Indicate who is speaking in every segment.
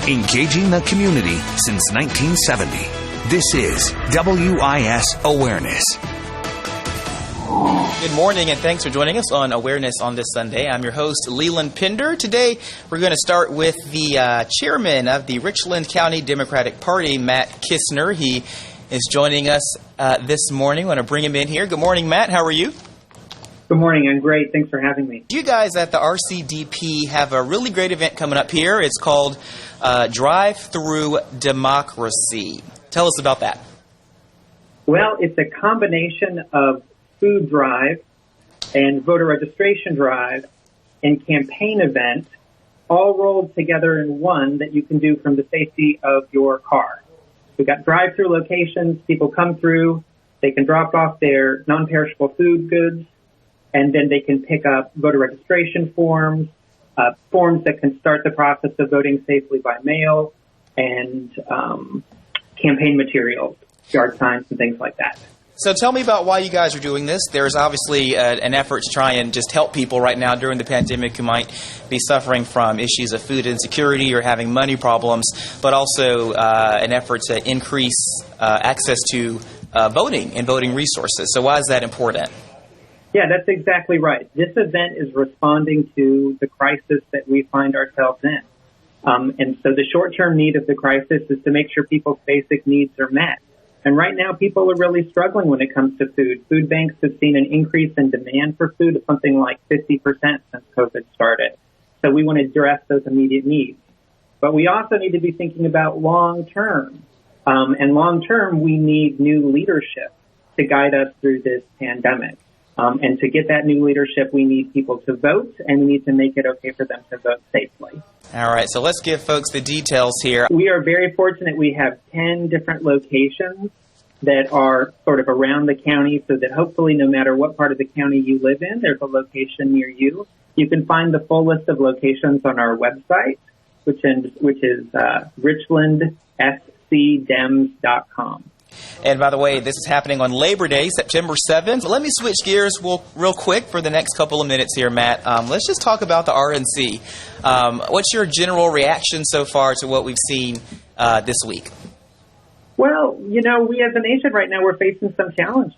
Speaker 1: engaging the community since 1970. This is WIS Awareness.
Speaker 2: Good morning, and thanks for joining us on Awareness on this Sunday. I'm your host, Leland Pender. Today, we're going to start with the chairman of the Richland County Democratic Party, Matt Kisner. He is joining us this morning. I want to bring him in here. Good morning, Matt. How are you?
Speaker 3: Good morning. I'm great. Thanks for having me.
Speaker 2: You guys at the RCDP have a really great event coming up here. It's called Drive-Through Democracy. Tell us about that.
Speaker 3: Well, it's a combination of food drive and voter registration drive and campaign event all rolled together in one that you can do from the safety of your car. We've got drive-through locations. People come through. They can drop off their non-perishable food goods, and then they can pick up voter registration forms, forms that can start the process of voting safely by mail, and campaign materials, yard signs, and things like that.
Speaker 2: So tell me about why you guys are doing this. There's obviously an effort to try and just help people right now during the pandemic who might be suffering from issues of food insecurity or having money problems, but also an effort to increase access to voting and voting resources. So why is that important?
Speaker 3: Yeah, that's exactly right. This event is responding to the crisis that we find ourselves in. And so the short-term need of the crisis is to make sure people's basic needs are met. And right now, people are really struggling when it comes to food. Food banks have seen an increase in demand for food of something like 50% since COVID started. So we want to address those immediate needs. But we also need to be thinking about long-term. And long-term, we need new leadership to guide us through this pandemic. And to get that new leadership, we need people to vote, and we need to make it okay for them to vote safely.
Speaker 2: All right, so let's give folks the details here.
Speaker 3: We are very fortunate. We have 10 different locations that are sort of around the county, so that hopefully no matter what part of the county you live in, there's a location near you. You can find the full list of locations on our website, which is richlandscdems.com.
Speaker 2: And by the way, this is happening on Labor Day, September 7th. Let me switch gears real quick for the next couple of minutes here, Matt. Let's just talk about the RNC. What's your general reaction so far to what we've seen this week?
Speaker 3: Well, you know, we as a nation right now, we're facing some challenges,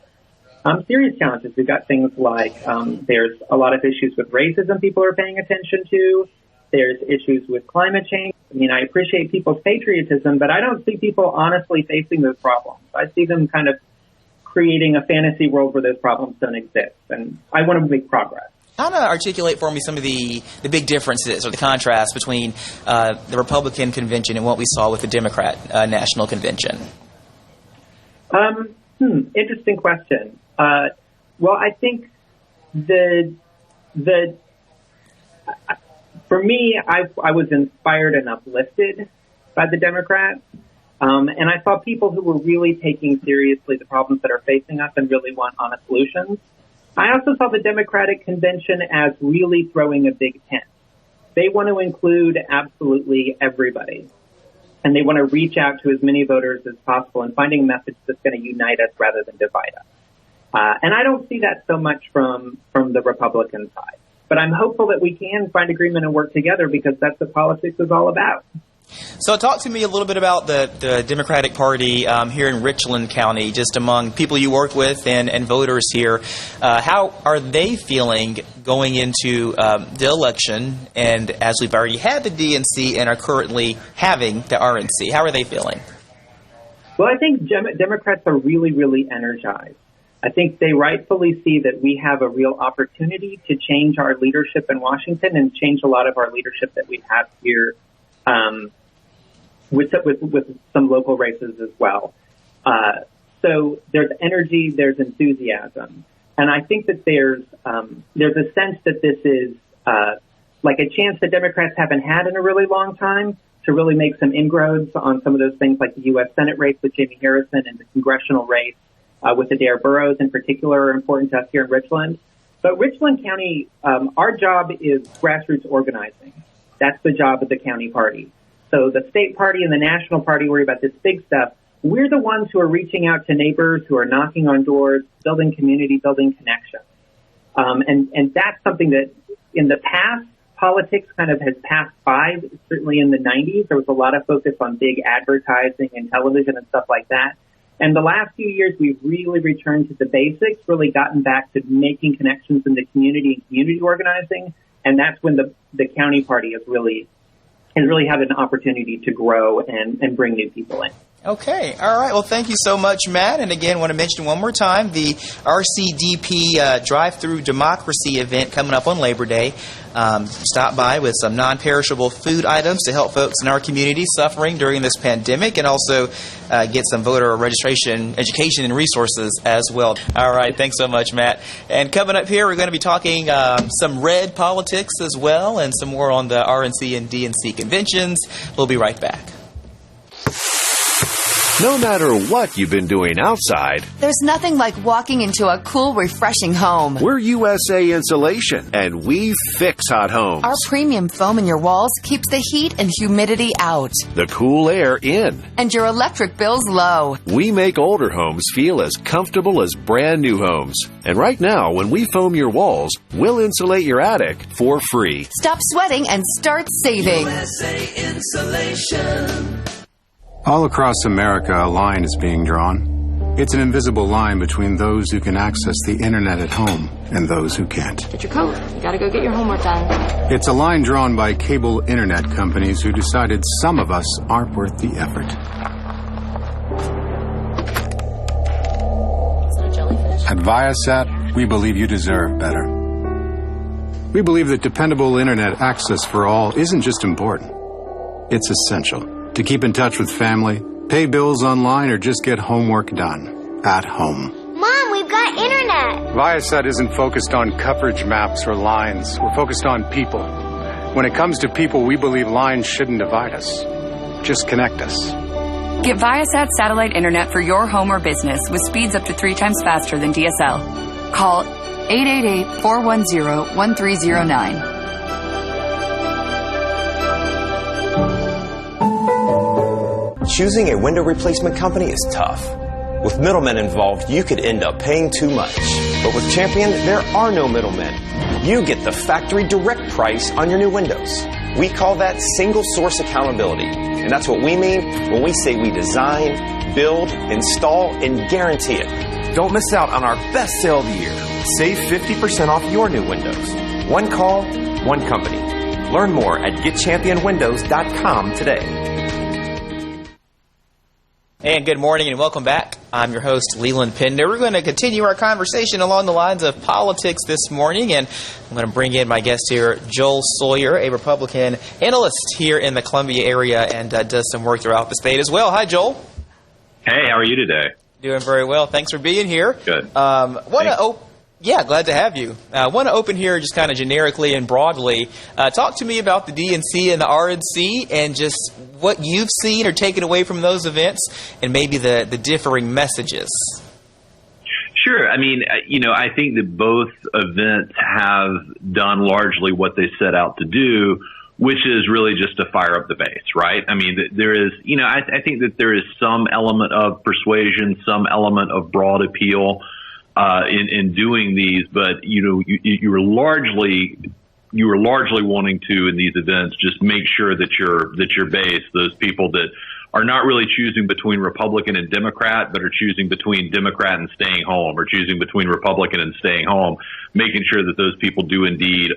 Speaker 3: serious challenges. We've got things like there's a lot of issues with racism people are paying attention to. There's issues with climate change. I mean, I appreciate people's patriotism, but I don't see people honestly facing those problems. I see them kind of creating a fantasy world where those problems don't exist, and I want to make progress.
Speaker 2: Kind of articulate for me some of the big differences or the contrast between the Republican convention and what we saw with the Democrat National Convention.
Speaker 3: Interesting question. Well, I think for me, I was inspired and uplifted by the Democrats, and I saw people who were really taking seriously the problems that are facing us and really want honest solutions. I also saw the Democratic Convention as really throwing a big tent. They want to include absolutely everybody, and they want to reach out to as many voters as possible and finding a message that's going to unite us rather than divide us. And I don't see that so much from the Republican side. But I'm hopeful that we can find agreement and work together because that's what politics is all about.
Speaker 2: So talk to me a little bit about the Democratic Party here in Richland County, just among people you work with and voters here. How are they feeling going into the election? And as we've already had the DNC and are currently having the RNC, how are they feeling?
Speaker 3: Well, I think Democrats are really, really energized. I think they rightfully see that we have a real opportunity to change our leadership in Washington and change a lot of our leadership that we have here with some local races as well. So there's energy, there's enthusiasm. And I think that there's a sense that this is like a chance that Democrats haven't had in a really long time to really make some inroads on some of those things like the U.S. Senate race with Jamie Harrison and the congressional race with Adair Burrows in particular are important to us here in Richland. But Richland County, our job is grassroots organizing. That's the job of the county party. So the state party and the national party worry about this big stuff. We're the ones who are reaching out to neighbors, who are knocking on doors, building community, building connections. And that's something that in the past, politics kind of has passed by. Certainly in the 90s, there was a lot of focus on big advertising and television and stuff like that. And the last few years, we've really returned to the basics, really gotten back to making connections in the community and community organizing. And that's when the county party has really had an opportunity to grow and bring new people in.
Speaker 2: Okay. All right. Well, thank you so much, Matt. And again, want to mention one more time the RCDP Drive-Through Democracy event coming up on Labor Day. Stop by with some non-perishable food items to help folks in our community suffering during this pandemic, and also get some voter registration, education, and resources as well. All right. Thanks so much, Matt. And coming up here, we're going to be talking some red politics as well, and some more on the RNC and DNC conventions. We'll be right back.
Speaker 4: No matter what you've been doing outside,
Speaker 5: there's nothing like walking into a cool, refreshing home.
Speaker 4: we're USA Insulation, and we fix hot homes.
Speaker 5: Our premium foam in your walls keeps the heat and humidity out,
Speaker 4: The cool air in.
Speaker 5: and your electric bills low.
Speaker 4: We make older homes feel as comfortable as brand new homes. And right now, when we foam your walls, we'll insulate your attic for free.
Speaker 5: Stop sweating and start saving.
Speaker 6: All across America, a line is being drawn. It's an invisible line between those who can access the internet at home and those who can't.
Speaker 7: Get your coat. You gotta go get your homework done.
Speaker 6: It's a line drawn by cable internet companies who decided some of us aren't worth the effort.
Speaker 7: Is that a jellyfish?
Speaker 6: At Viasat, we believe you deserve better. We believe that dependable internet access for all isn't just important. It's essential to keep in touch with family, pay bills online, or just get homework done at home.
Speaker 8: Mom, we've got internet.
Speaker 6: Viasat isn't focused on coverage maps or lines. We're focused on people. When it comes to people, we believe lines shouldn't divide us. Just connect us.
Speaker 9: Get Viasat satellite internet for your home or business with speeds up to 3 times faster than DSL. Call 888-410-1309.
Speaker 10: Choosing a window replacement company is tough. With middlemen involved, you could end up paying too much. But with Champion, there are no middlemen. You get the factory direct price on your new windows. We call that single source accountability. And that's what we mean when we say we design, build, install, and guarantee it. Don't miss out on our best sale of the year. Save 50% off your new windows. One call, one company. Learn more at getchampionwindows.com today.
Speaker 2: And good morning and welcome back. I'm your host, Leland Pender. We're going to continue our conversation along the lines of politics this morning, and I'm going to bring in my guest here, Joel Sawyer, a Republican analyst here in the Columbia area and does some work throughout the state as well. Hi, Joel.
Speaker 11: Hey, how are you today?
Speaker 2: Doing very well. Thanks for being here.
Speaker 11: Good.
Speaker 2: Yeah, glad to have you. I want to open here just kind of generically and broadly. Talk to me about the DNC and the RNC and just what you've seen or taken away from those events and maybe the differing messages.
Speaker 11: Sure. I mean, I think that both events have done largely what they set out to do, which is really just to fire up the base, right? I mean, there is, I think that there is some element of persuasion, some element of broad appeal in doing these, but you were largely wanting to, in these events, just make sure that your base, those people that are not really choosing between Republican and Democrat, but are choosing between Democrat and staying home, or choosing between Republican and staying home, making sure that those people do indeed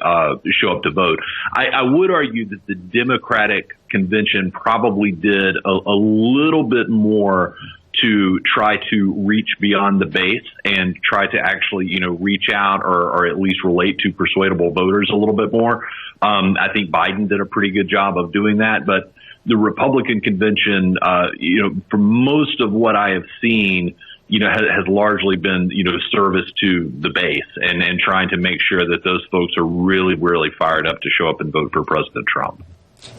Speaker 11: show up to vote. I would argue that the Democratic convention probably did a little bit more to try to reach beyond the base and try to actually, reach out or at least relate to persuadable voters a little bit more. I think Biden did a pretty good job of doing that, but the Republican convention, for most of what I have seen, has largely been, service to the base and trying to make sure that those folks are really, really fired up to show up and vote for President Trump.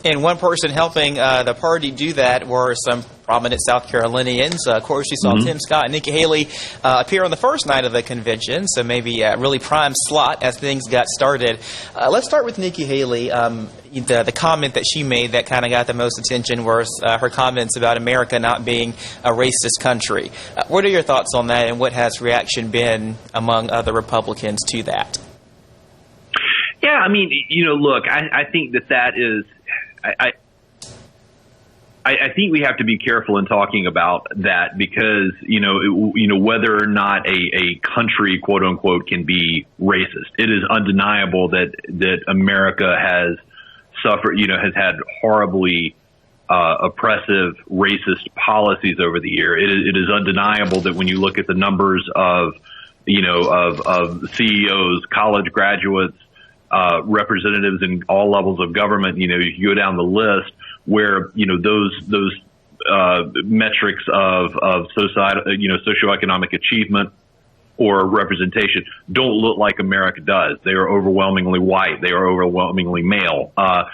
Speaker 2: And one person helping the party do that were some prominent South Carolinians. Of course, you saw Tim Scott and Nikki Haley appear on the first night of the convention, so maybe a really prime slot as things got started. Let's start with Nikki Haley. The comment that she made that kind of got the most attention was her comments about America not being a racist country. What are your thoughts on that, and what has reaction been among other Republicans to that?
Speaker 11: Yeah, I mean, look, I think that is, I think we have to be careful in talking about that because, whether or not a country, quote unquote, can be racist. It is undeniable that America has suffered, has had horribly oppressive, racist policies over the year. It is undeniable that when you look at the numbers of CEOs, college graduates, representatives in all levels of government, you go down the list where, those metrics of socioeconomic achievement or representation don't look like America does. They are overwhelmingly white. They are overwhelmingly male. But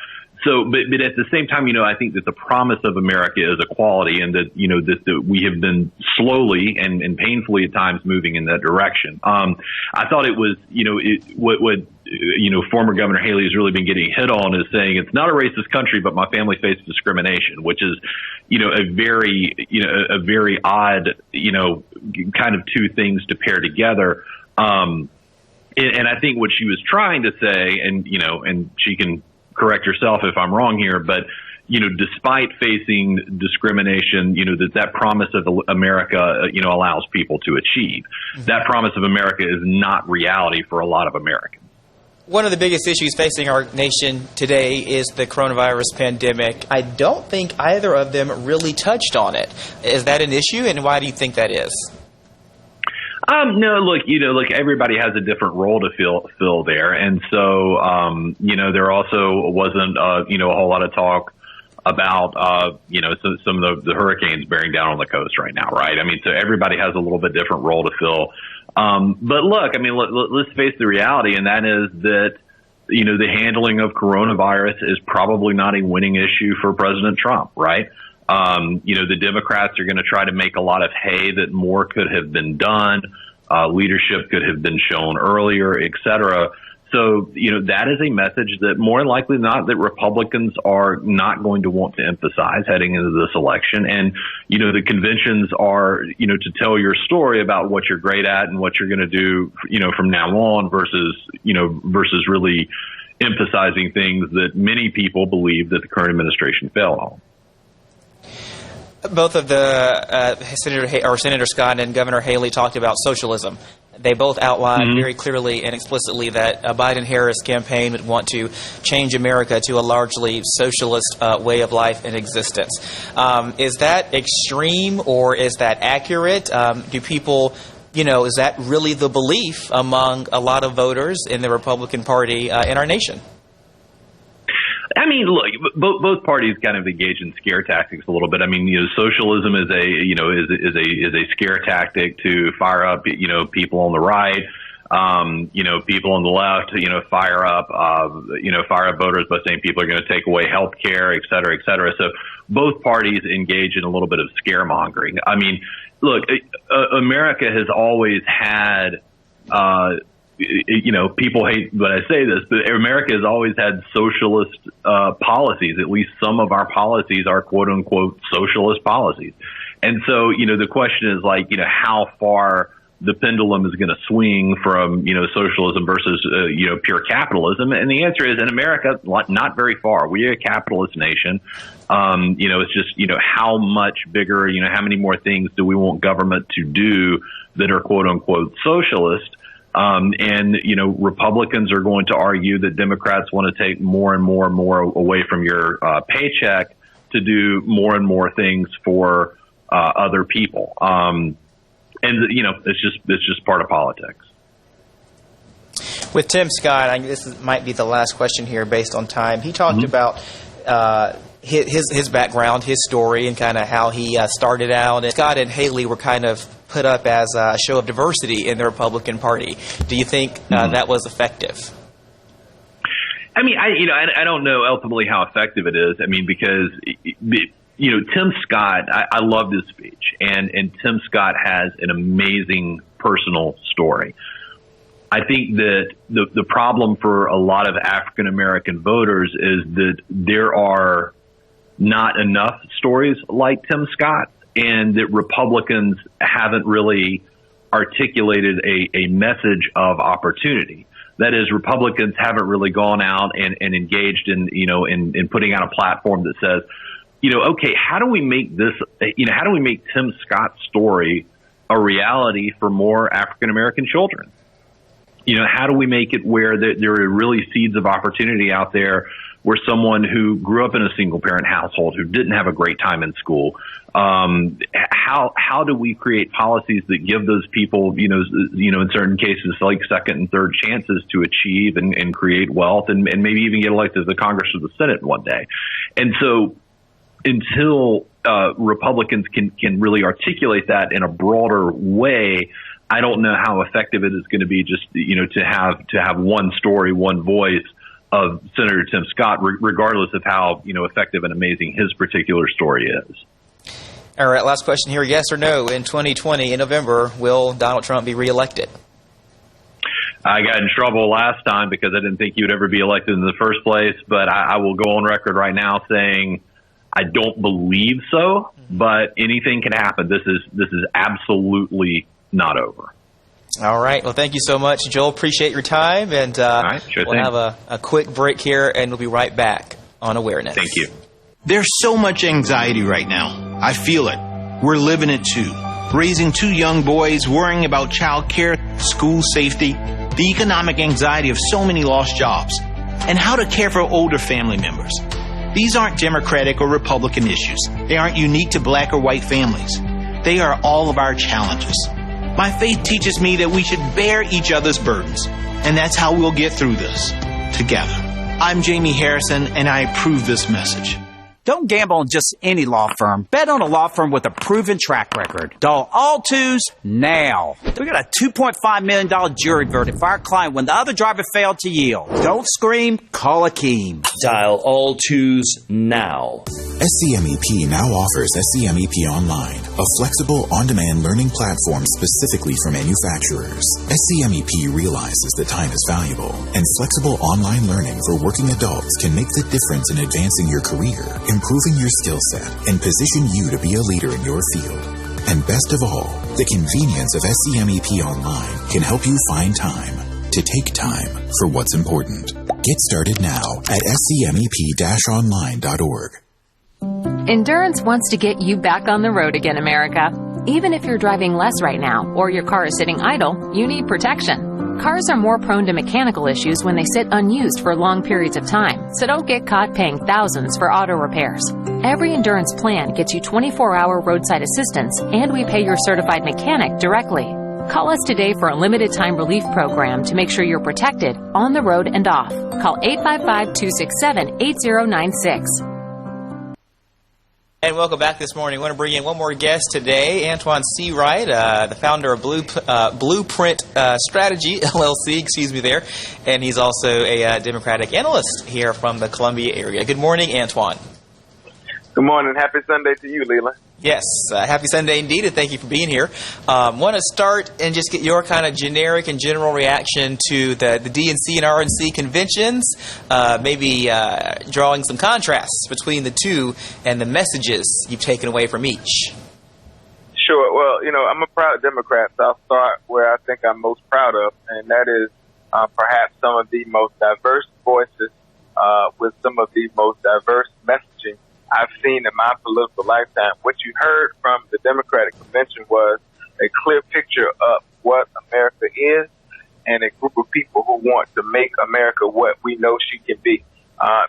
Speaker 11: at the same time, I think that the promise of America is equality, and that that we have been slowly and painfully at times moving in that direction. I thought it was what former Governor Haley has really been getting hit on is saying it's not a racist country, but my family faced discrimination, which is a very odd kind of two things to pair together. And I think what she was trying to say, and she can correct yourself if I'm wrong here, but despite facing discrimination, that promise of America, allows people to achieve. Mm-hmm. That promise of America is not reality for a lot of Americans.
Speaker 2: One of the biggest issues facing our nation today is the coronavirus pandemic. I don't think either of them really touched on it. Is that an issue, and why do you think that is?
Speaker 11: No, look, everybody has a different role to fill there. And so, there also wasn't, a whole lot of talk about, some of the hurricanes bearing down on the coast right now, right? I mean, so everybody has a little bit different role to fill. But look, I mean, let's face the reality, and that is that, the handling of coronavirus is probably not a winning issue for President Trump, right? The Democrats are going to try to make a lot of hay that more could have been done, leadership could have been shown earlier, et cetera. So, that is a message that more likely than not that Republicans are not going to want to emphasize heading into this election. And, the conventions are, to tell your story about what you're great at and what you're going to do, from now on versus really emphasizing things that many people believe that the current administration failed on.
Speaker 2: Both of the Senator Scott and Governor Haley talked about socialism. They both outlined very clearly and explicitly that a Biden-Harris campaign would want to change America to a largely socialist way of life and existence. Is that extreme or is that accurate? Do people, is that really the belief among a lot of voters in the Republican Party in our nation?
Speaker 11: I mean, look, both parties kind of engage in scare tactics a little bit. I mean, socialism is a scare tactic to fire up, people on the right, people on the left, fire up voters by saying people are going to take away health care, et cetera, et cetera. So both parties engage in a little bit of scaremongering. I mean, look, America has always had, people hate when I say this, but America has always had socialist policies. At least some of our policies are quote unquote socialist policies. And so, the question is how far the pendulum is going to swing from, socialism versus, pure capitalism. And the answer is in America, not very far. We are a capitalist nation. It's just, how much bigger, how many more things do we want government to do that are quote unquote socialist? Republicans are going to argue that Democrats want to take more and more and more away from your paycheck to do more and more things for other people. It's just part of politics.
Speaker 2: With Tim Scott, this might be the last question here based on time. He talked about his background, his story, and kind of how he started out. And Scott and Haley were kind of put up as a show of diversity in the Republican Party. Do you think that was effective?
Speaker 11: I mean, I don't know ultimately how effective it is. I mean, because Tim Scott, I love his speech, and Tim Scott has an amazing personal story. I think that the problem for a lot of African American voters is that there are not enough stories like Tim Scott, and that Republicans haven't really articulated a message of opportunity. That is, Republicans haven't really gone out and engaged in putting out a platform that says, okay, how do we make this, how do we make Tim Scott's story a reality for more African American children? How do we make it where there are really seeds of opportunity out there where someone who grew up in a single parent household, who didn't have a great time in school, how do we create policies that give those people, in certain cases, like second and third chances to achieve and create wealth and maybe even get elected to the Congress or the Senate one day? And so until Republicans can really articulate that in a broader way, I don't know how effective it is going to be just, to have one story, one voice of Senator Tim Scott, regardless of how, effective and amazing his particular story is.
Speaker 2: All right, last question here. Yes or no, in 2020, in November, will Donald Trump be reelected?
Speaker 11: I got in trouble last time because I didn't think he would ever be elected in the first place, but I will go on record right now saying I don't believe so, but anything can happen. This is absolutely not over.
Speaker 2: All right. Well, thank you so much, Joel. Appreciate your time. And
Speaker 11: all right, sure
Speaker 2: we'll have a quick break here, and we'll be right back on Awareness.
Speaker 11: Thank you.
Speaker 12: There's so much anxiety right now. I feel it. We're living it too. Raising two young boys, worrying about child care, school safety, the economic anxiety of so many lost jobs, and how to care for older family members. These aren't Democratic or Republican issues. They aren't unique to black or white families. They are all of our challenges. My faith teaches me that we should bear each other's burdens, and that's how we'll get through this, together. I'm Jamie Harrison, and I approve this message.
Speaker 13: Don't gamble on just any law firm. Bet on a law firm with a proven track record. Dial all twos now. We got a $2.5 million jury verdict for our client when the other driver failed to yield. Don't scream, call Akeem.
Speaker 14: Dial all twos now.
Speaker 15: SCMEP now offers SCMEP Online, a flexible, on-demand learning platform specifically for manufacturers. SCMEP realizes that time is valuable, and flexible online learning for working adults can make the difference in advancing your career, improving your skill set, and position you to be a leader in your field. And best of all, the convenience of SCMEP Online can help you find time to take time for what's important. Get started now at scmep-online.org.
Speaker 16: Endurance wants to get you back on the road again, America. Even if you're driving less right now or your car is sitting idle, you need protection. Cars are more prone to mechanical issues when they sit unused for long periods of time, so don't get caught paying thousands for auto repairs. Every Endurance plan gets you 24-hour roadside assistance, and we pay your certified mechanic directly. Call us today for a limited-time relief program to make sure you're protected on the road and off. Call 855-267-8096.
Speaker 2: And welcome back this morning. I want to bring in one more guest today, Antjuan Seawright, the founder of Blueprint Strategy, LLC, and he's also a Democratic analyst here from the Columbia area. Good morning, Antjuan.
Speaker 17: Good morning. Happy Sunday to you, Leland.
Speaker 2: Yes, happy Sunday indeed, and thank you for being here. Want to start and just get your kind of generic and general reaction to the Dnc and Rnc Conventions, maybe drawing some contrasts between the two and the messages you've taken away from each.
Speaker 17: Sure. Well, I'm a proud Democrat, so I'll start where I think I'm most proud of, and that is perhaps some of the most diverse voices with some of the most diverse messaging I've seen in my political lifetime. What you heard from the Democratic Convention was a clear picture of what America is and a group of people who want to make America what we know she can be.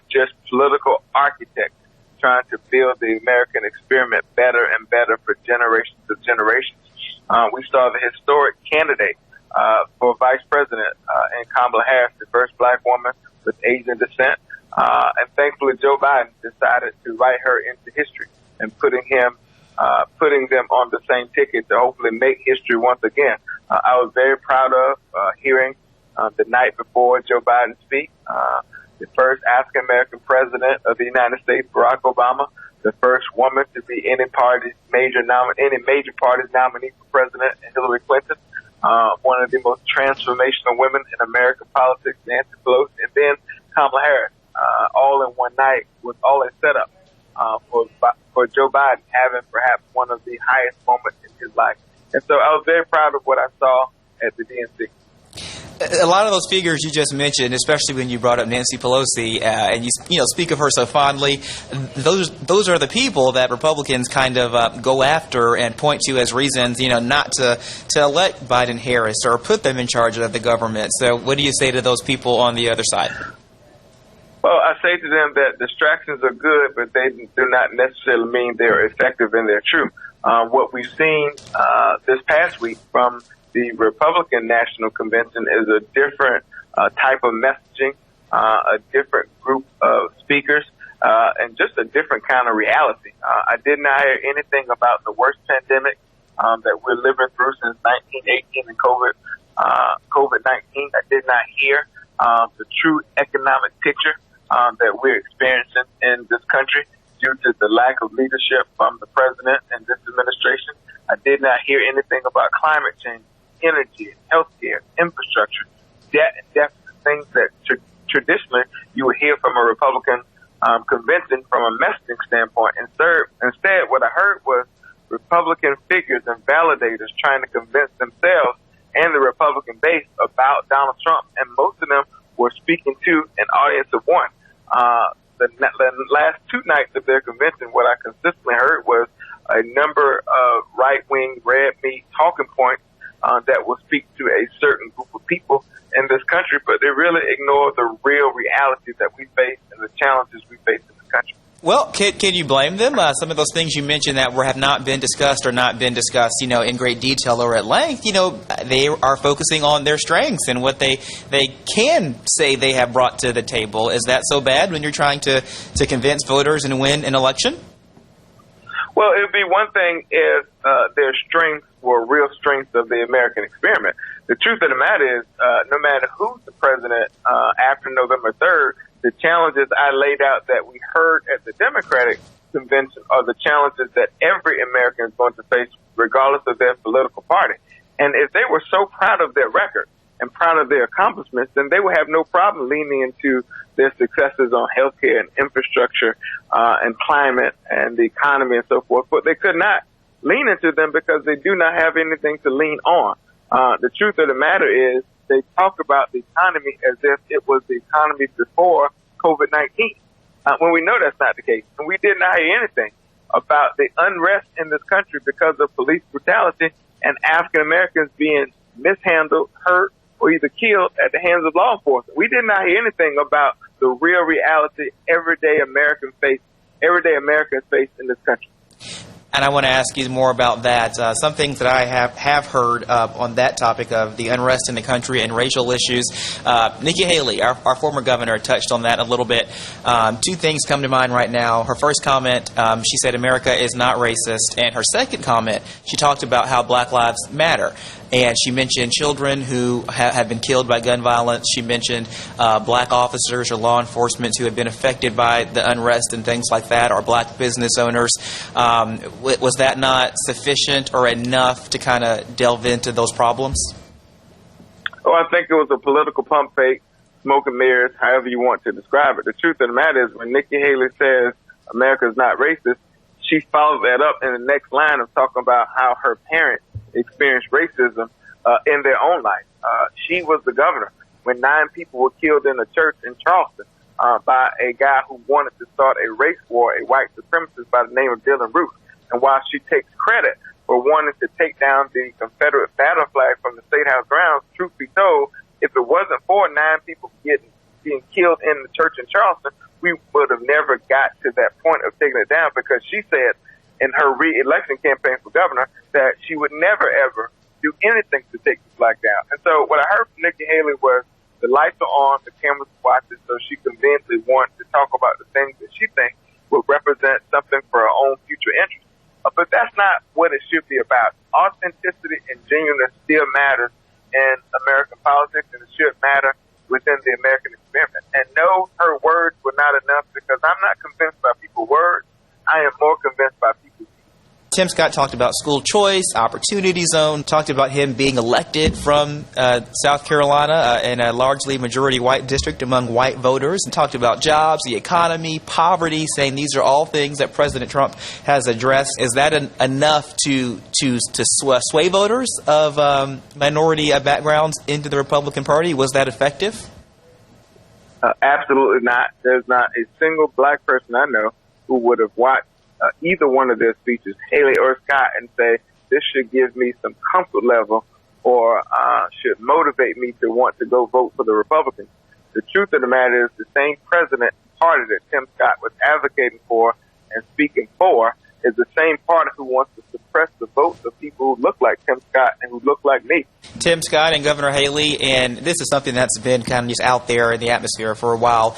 Speaker 17: Just political architects trying to build the American experiment better and better for generations of generations. We saw the historic candidate for vice president in Kamala Harris, the first black woman with Asian descent. And thankfully, Joe Biden decided to write her into history and putting them on the same ticket to hopefully make history once again. I was very proud of hearing the night before Joe Biden speak, the first African American president of the United States, Barack Obama, the first woman to be any major party's nominee for president, Hillary Clinton, one of the most transformational women in American politics, Nancy Pelosi, and then Kamala Harris. All in one night with all a setup for Joe Biden having perhaps one of the highest moments in his life. And so I was very proud of what I saw at the DNC.
Speaker 2: A lot of those figures you just mentioned, especially when you brought up Nancy Pelosi, and you speak of her so fondly, those are the people that Republicans kind of go after and point to as reasons, not to elect Biden-Harris or put them in charge of the government. So what do you say to those people on the other side?
Speaker 17: Well, I say to them that distractions are good, but they do not necessarily mean they're effective and they're true. What we've seen this past week from the Republican National Convention is a different type of messaging, a different group of speakers, and just a different kind of reality. I did not hear anything about the worst pandemic that we're living through since 1918 and COVID-19. I did not hear the true economic picture that we're experiencing in this country due to the lack of leadership from the president and this administration. I did not hear anything about climate change, energy, healthcare, infrastructure, debt and deficit, things that traditionally you would hear from a Republican convention from a messaging standpoint. Instead, what I heard was Republican figures and validators trying to convince themselves and the Republican base about Donald Trump, and most of them were speaking to an audience of one. The last two nights of their convention, what I consistently heard was a number of right-wing red meat talking points that will speak to a certain group of people in this country, but they really ignore the real reality that we face and the challenges we face in this country.
Speaker 2: Well, can you blame them? Some of those things you mentioned that have not been discussed or not been discussed, in great detail or at length, they are focusing on their strengths and what they can say they have brought to the table. Is that so bad when you're trying to convince voters and win an election?
Speaker 17: Well, it would be one thing if their strengths were real strengths of the American experiment. The truth of the matter is, no matter who's the president after November 3rd, the challenges I laid out that we heard at the Democratic convention are the challenges that every American is going to face regardless of their political party. And if they were so proud of their record and proud of their accomplishments, then they would have no problem leaning into their successes on healthcare and infrastructure and climate and the economy and so forth. But they could not lean into them because they do not have anything to lean on. The truth of the matter is they talk about the economy as if it was the economy before COVID-19, when we know that's not the case. And we did not hear anything about the unrest in this country because of police brutality and African Americans being mishandled, hurt, or either killed at the hands of law enforcement. We did not hear anything about the real reality everyday Americans face in this country.
Speaker 2: And I want to ask you more about that. Some things that I have heard on that topic of the unrest in the country and racial issues. Nikki Haley, our former governor, touched on that a little bit. Two things come to mind right now. Her first comment, she said America is not racist. And her second comment, she talked about how Black Lives Matter. And she mentioned children who have been killed by gun violence. She mentioned black officers or law enforcement who have been affected by the unrest and things like that, or black business owners. Was that not sufficient or enough to kind of delve into those problems?
Speaker 17: Oh, I think it was a political pump fake, smoke and mirrors, however you want to describe it. The truth of the matter is when Nikki Haley says America is not racist, she followed that up in the next line of talking about how her parents experienced racism in their own life. She was the governor when 9 people were killed in a church in Charleston by a guy who wanted to start a race war, a white supremacist by the name of Dylan Roof. And while she takes credit for wanting to take down the Confederate battle flag from the State House grounds, truth be told, if it wasn't for 9 people being killed in the church in Charleston, we would have never got to that point of taking it down, because she said in her re-election campaign for governor that she would never, ever do anything to take the flag down. And so what I heard from Nikki Haley was the lights are on, the cameras are watching, so she conveniently wanted to talk about the things that she thinks would represent something for her own future interest. But that's not what it should be about. Authenticity and genuineness still matters in American politics, and it should matter within the American experiment. And no, her words were not enough, because I'm not convinced by people's words. I am more convinced by people's deeds.
Speaker 2: Tim Scott talked about school choice, opportunity zone, talked about him being elected from South Carolina in a largely majority white district among white voters, and talked about jobs, the economy, poverty, saying these are all things that President Trump has addressed. Is that enough to sway voters of minority backgrounds into the Republican Party? Was that effective?
Speaker 17: Absolutely not. There's not a single black person I know who would have watched either one of their speeches, Haley or Scott, and say, this should give me some comfort level or should motivate me to want to go vote for the Republicans. The truth of the matter is the same president party that Tim Scott was advocating for and speaking for is the same party who wants to suppress the votes of people who look like Tim Scott and who look like me.
Speaker 2: Tim Scott and Governor Haley, and this is something that's been kind of just out there in the atmosphere for a while,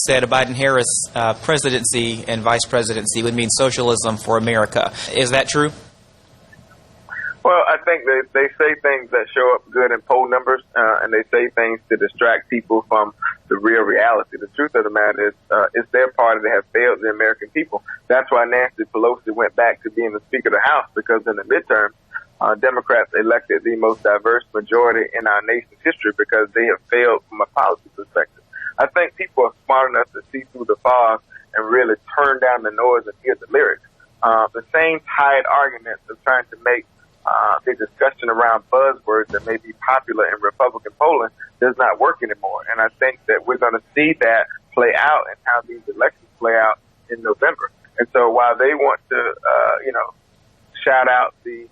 Speaker 2: said a Biden-Harris presidency and vice presidency would mean socialism for America. Is that true?
Speaker 17: Well, I think they say things that show up good in poll numbers, and they say things to distract people from the real reality. The truth of the matter is, it's their party that has failed the American people. That's why Nancy Pelosi went back to being the Speaker of the House, because in the midterms, Democrats elected the most diverse majority in our nation's history because they have failed from a policy perspective. I think people are smart enough to see through the fog and really turn down the noise and hear the lyrics. The same tired arguments of trying to make the discussion around buzzwords that may be popular in Republican polling does not work anymore. And I think that we're going to see that play out and how these elections play out in November. And so while they want to, shout out the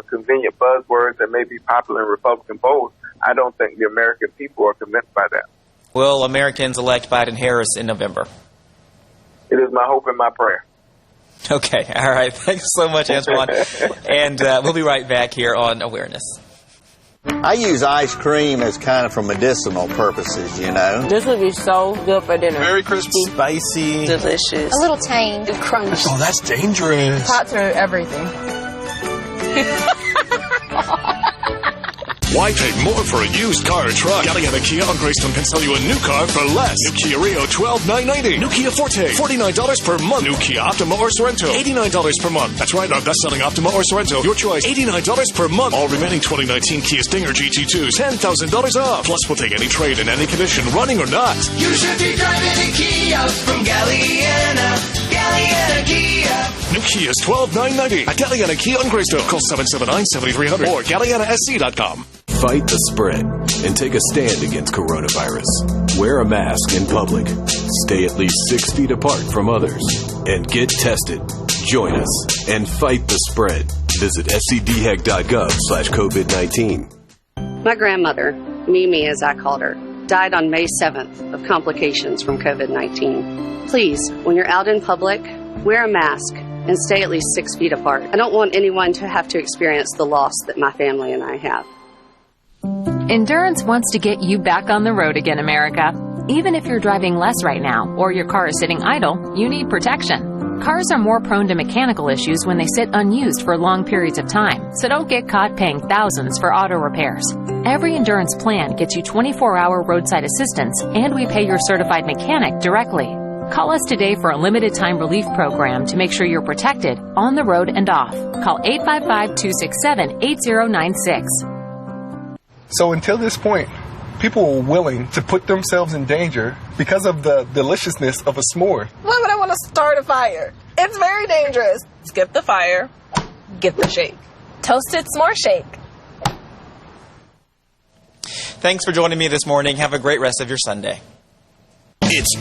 Speaker 17: convenient buzzwords that may be popular in Republican polls, I don't think the American people are convinced by that.
Speaker 2: Will Americans elect Biden-Harris in November?
Speaker 17: It is my hope and my prayer.
Speaker 2: Okay. All right. Thanks so much, Antjuan. And we'll be right back here on Awareness.
Speaker 18: I use ice cream as kind of for medicinal purposes, you know.
Speaker 19: This would be so good for dinner.
Speaker 18: Very crispy. Spicy.
Speaker 19: Delicious.
Speaker 8: A little tang.
Speaker 19: Crunch.
Speaker 18: Oh, that's dangerous.
Speaker 19: Hot to everything.
Speaker 20: Why pay more for a used car or truck? Galliana Kia on Greystone can sell you a new car for less. New Kia Rio, $12,990. New Kia Forte, $49 per month. New Kia Optima or Sorento, $89 per month. That's right, our best-selling Optima or Sorento. Your choice, $89 per month. All remaining 2019 Kia Stinger GT2s, $10,000 off. Plus, we'll take any trade in any condition, running or not.
Speaker 21: You should be driving a Kia from Galliana. Galliana Kia.
Speaker 20: New Kia is $12,990 at Galliana Kia on Greystone. Call 779-7300 or GallianaSC.com.
Speaker 4: Fight the spread and take a stand against coronavirus. Wear a mask in public. Stay at least 6 feet apart from others. And get tested. Join us and fight the spread. Visit scdhec.gov/COVID-19.
Speaker 22: My grandmother, Mimi as I called her, died on May 7th of complications from COVID-19. Please, when you're out in public, wear a mask and stay at least 6 feet apart. I don't want anyone to have to experience the loss that my family and I have.
Speaker 16: Endurance wants to get you back on the road again, America. Even if you're driving less right now or your car is sitting idle, you need protection. Cars are more prone to mechanical issues when they sit unused for long periods of time, so don't get caught paying thousands for auto repairs. Every Endurance plan gets you 24-hour roadside assistance, and we pay your certified mechanic directly. Call us today for a limited-time relief program to make sure you're protected on the road and off. Call 855-267-8096.
Speaker 23: So until this point, people were willing to put themselves in danger because of the deliciousness of a s'more.
Speaker 19: Why would I want to start a fire? It's very dangerous. Skip the fire. Get the shake. Toasted s'more shake.
Speaker 2: Thanks for joining me this morning. Have a great rest of your Sunday.
Speaker 1: It's